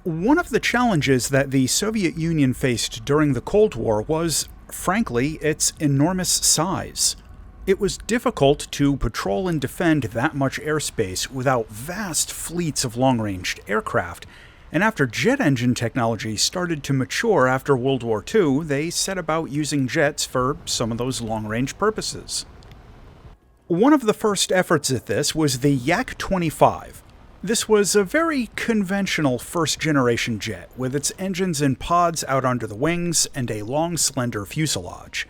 One of the challenges that the Soviet Union faced during the Cold War was, frankly, its enormous size. It was difficult to patrol and defend that much airspace without vast fleets of long-range aircraft, and after jet engine technology started to mature after World War II, they set about using jets for some of those long-range purposes. One of the first efforts at this was the Yak-25. This was a very conventional first-generation jet, with its engines and pods out under the wings and a long, slender fuselage.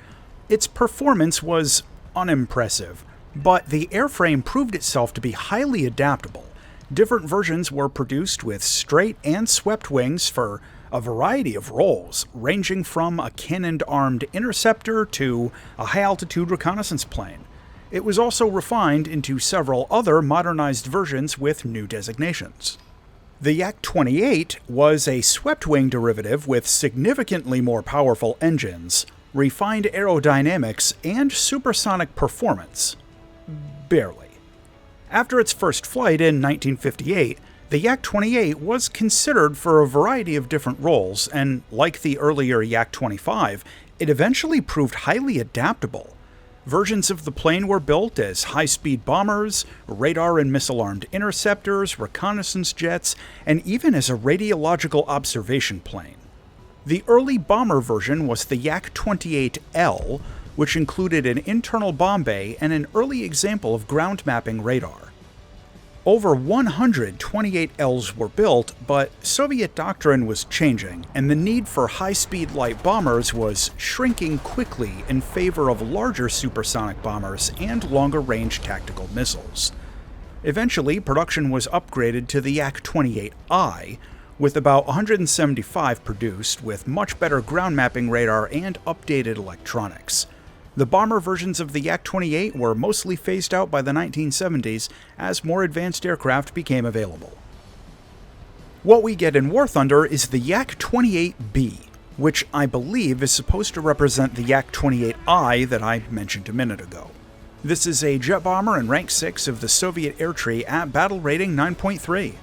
Its performance was unimpressive, but the airframe proved itself to be highly adaptable. Different versions were produced with straight and swept wings for a variety of roles, ranging from a cannon-armed interceptor to a high-altitude reconnaissance plane. It was also refined into several other modernized versions with new designations. The Yak-28 was a swept-wing derivative with significantly more powerful engines, refined aerodynamics, and supersonic performance. Barely. After its first flight in 1958, the Yak-28 was considered for a variety of different roles, and like the earlier Yak-25, it eventually proved highly adaptable. Versions of the plane were built as high-speed bombers, radar and missile-armed interceptors, reconnaissance jets, and even as a radiological observation plane. The early bomber version was the Yak-28L, which included an internal bomb bay and an early example of ground mapping radar. Over 100 28Ls were built, but Soviet doctrine was changing, and the need for high-speed light bombers was shrinking quickly in favor of larger supersonic bombers and longer-range tactical missiles. Eventually, production was upgraded to the Yak-28I, with about 175 produced, with much better ground mapping radar and updated electronics. The bomber versions of the Yak-28 were mostly phased out by the 1970s as more advanced aircraft became available. What we get in War Thunder is the Yak-28B, which I believe is supposed to represent the Yak-28I that I mentioned a minute ago. This is a jet bomber in Rank 6 of the Soviet air tree at battle rating 9.3.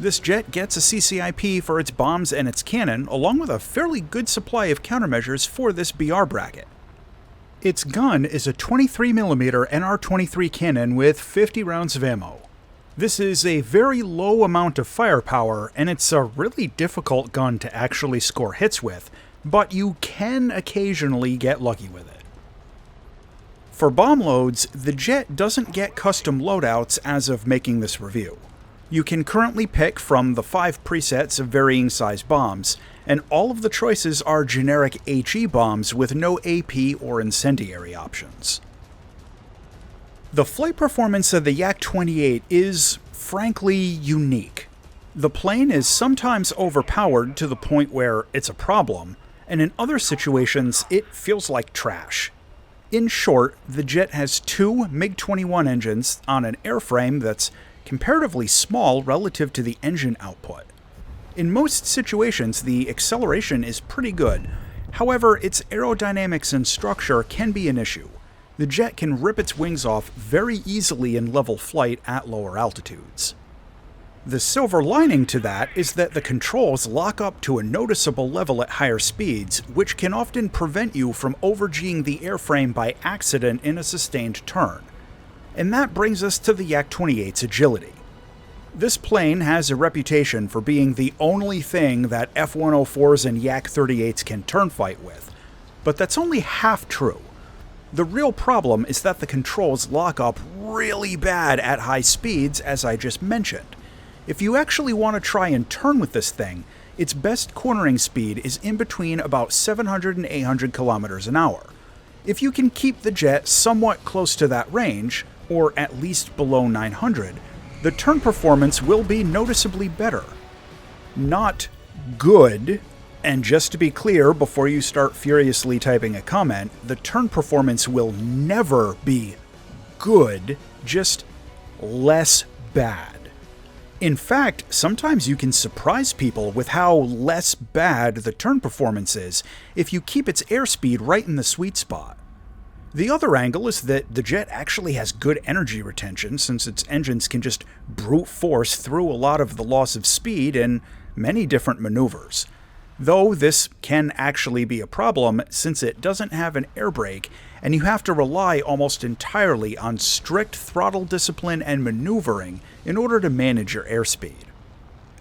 This jet gets a CCIP for its bombs and its cannon, along with a fairly good supply of countermeasures for this BR bracket. Its gun is a 23mm NR-23 cannon with 50 rounds of ammo. This is a very low amount of firepower, and it's a really difficult gun to actually score hits with, but you can occasionally get lucky with it. For bomb loads, the jet doesn't get custom loadouts as of making this review. You can currently pick from the 5 presets of varying size bombs, and all of the choices are generic HE bombs with no AP or incendiary options. The flight performance of the Yak-28 is, frankly, unique. The plane is sometimes overpowered to the point where it's a problem, and in other situations it feels like trash. In short, the jet has 2 MiG-21 engines on an airframe that's comparatively small relative to the engine output. In most situations, the acceleration is pretty good. However, its aerodynamics and structure can be an issue. The jet can rip its wings off very easily in level flight at lower altitudes. The silver lining to that is that the controls lock up to a noticeable level at higher speeds, which can often prevent you from over-G'ing the airframe by accident in a sustained turn. And that brings us to the Yak-28's agility. This plane has a reputation for being the only thing that F-104s and Yak-38s can turn fight with, but that's only half true. The real problem is that the controls lock up really bad at high speeds, as I just mentioned. If you actually want to try and turn with this thing, its best cornering speed is in between about 700 and 800 kilometers an hour. If you can keep the jet somewhat close to that range, or at least below 900, the turn performance will be noticeably better. Not good, and just to be clear before you start furiously typing a comment, the turn performance will never be good, just less bad. In fact, sometimes you can surprise people with how less bad the turn performance is if you keep its airspeed right in the sweet spot. The other angle is that the jet actually has good energy retention since its engines can just brute force through a lot of the loss of speed in many different maneuvers. Though this can actually be a problem since it doesn't have an air brake and you have to rely almost entirely on strict throttle discipline and maneuvering in order to manage your airspeed.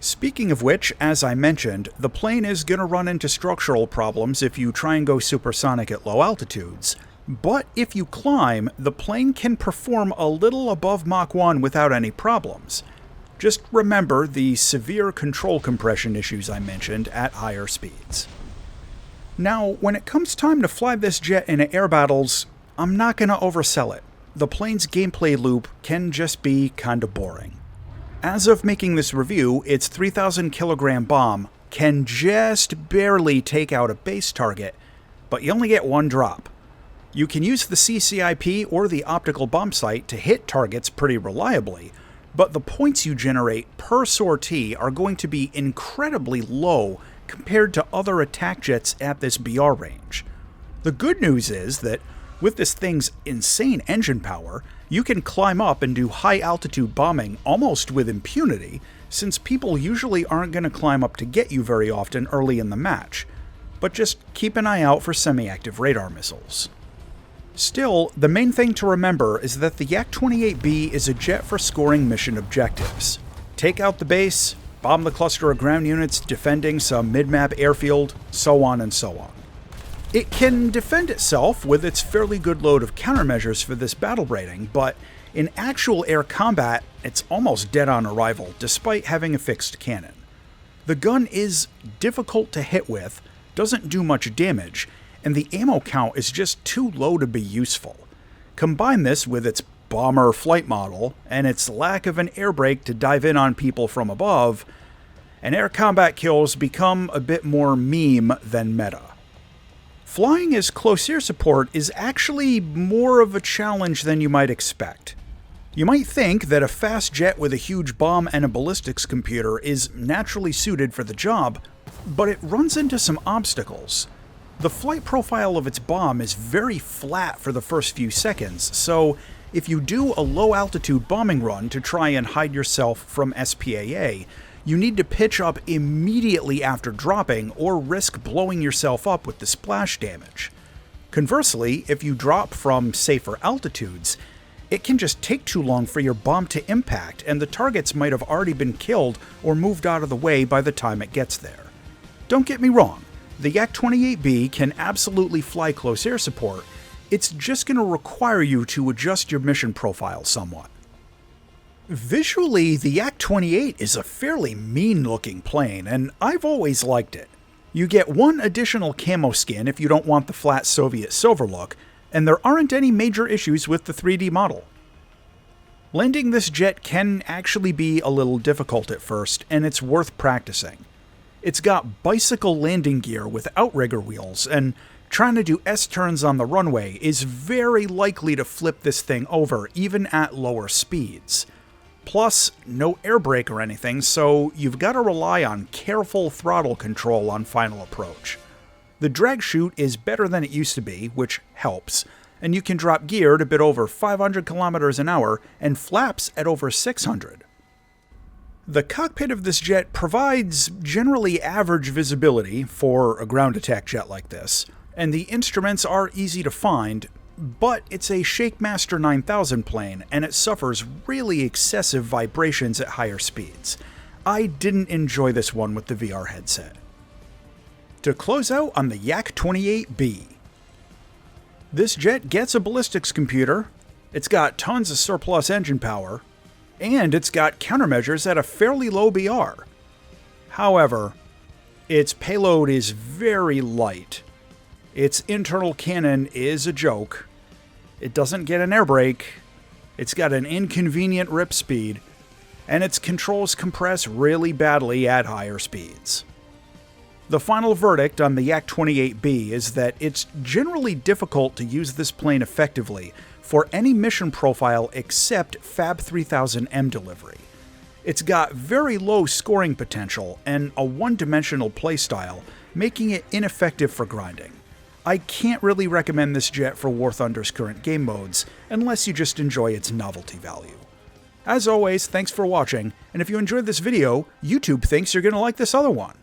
Speaking of which, as I mentioned, the plane is going to run into structural problems if you try and go supersonic at low altitudes. But if you climb, the plane can perform a little above Mach 1 without any problems. Just remember the severe control compression issues I mentioned at higher speeds. Now, when it comes time to fly this jet in air battles, I'm not going to oversell it. The plane's gameplay loop can just be kinda boring. As of making this review, its 3,000 kilogram bomb can just barely take out a base target, but you only get one drop. You can use the CCIP or the optical bomb sight to hit targets pretty reliably, but the points you generate per sortie are going to be incredibly low compared to other attack jets at this BR range. The good news is that with this thing's insane engine power, you can climb up and do high-altitude bombing almost with impunity, since people usually aren't going to climb up to get you very often early in the match. But just keep an eye out for semi-active radar missiles. Still, the main thing to remember is that the Yak-28B is a jet for scoring mission objectives. Take out the base, bomb the cluster of ground units defending some mid-map airfield, so on and so on. It can defend itself with its fairly good load of countermeasures for this battle rating, but in actual air combat, it's almost dead on arrival, despite having a fixed cannon. The gun is difficult to hit with, doesn't do much damage, and the ammo count is just too low to be useful. Combine this with its bomber flight model, and its lack of an air brake to dive in on people from above, and air combat kills become a bit more meme than meta. Flying as close air support is actually more of a challenge than you might expect. You might think that a fast jet with a huge bomb and a ballistics computer is naturally suited for the job, but it runs into some obstacles. The flight profile of its bomb is very flat for the first few seconds, so if you do a low-altitude bombing run to try and hide yourself from SPAA, you need to pitch up immediately after dropping or risk blowing yourself up with the splash damage. Conversely, if you drop from safer altitudes, it can just take too long for your bomb to impact, and the targets might have already been killed or moved out of the way by the time it gets there. Don't get me wrong, the Yak-28B can absolutely fly close air support. It's just going to require you to adjust your mission profile somewhat. Visually, the Yak-28 is a fairly mean-looking plane, and I've always liked it. You get one additional camo skin if you don't want the flat Soviet silver look, and there aren't any major issues with the 3D model. Landing this jet can actually be a little difficult at first, and it's worth practicing. It's got bicycle landing gear with outrigger wheels, and trying to do S-turns on the runway is very likely to flip this thing over, even at lower speeds. Plus, no air brake or anything, so you've got to rely on careful throttle control on final approach. The drag chute is better than it used to be, which helps, and you can drop gear at a bit over 500 kilometers an hour and flaps at over 600. The cockpit of this jet provides generally average visibility for a ground attack jet like this, and the instruments are easy to find, but it's a Shakemaster 9000 plane, and it suffers really excessive vibrations at higher speeds. I didn't enjoy this one with the VR headset. To close out on the Yak-28B. This jet gets a ballistics computer, it's got tons of surplus engine power, and it's got countermeasures at a fairly low BR. However, its payload is very light. Its internal cannon is a joke. It doesn't get an air brake. It's got an inconvenient rip speed, and its controls compress really badly at higher speeds. The final verdict on the Yak-28B is that it's generally difficult to use this plane effectively for any mission profile except Fab 3000M delivery. It's got very low scoring potential and a one-dimensional playstyle, making it ineffective for grinding. I can't really recommend this jet for War Thunder's current game modes, unless you just enjoy its novelty value. As always, thanks for watching, and if you enjoyed this video, YouTube thinks you're going to like this other one.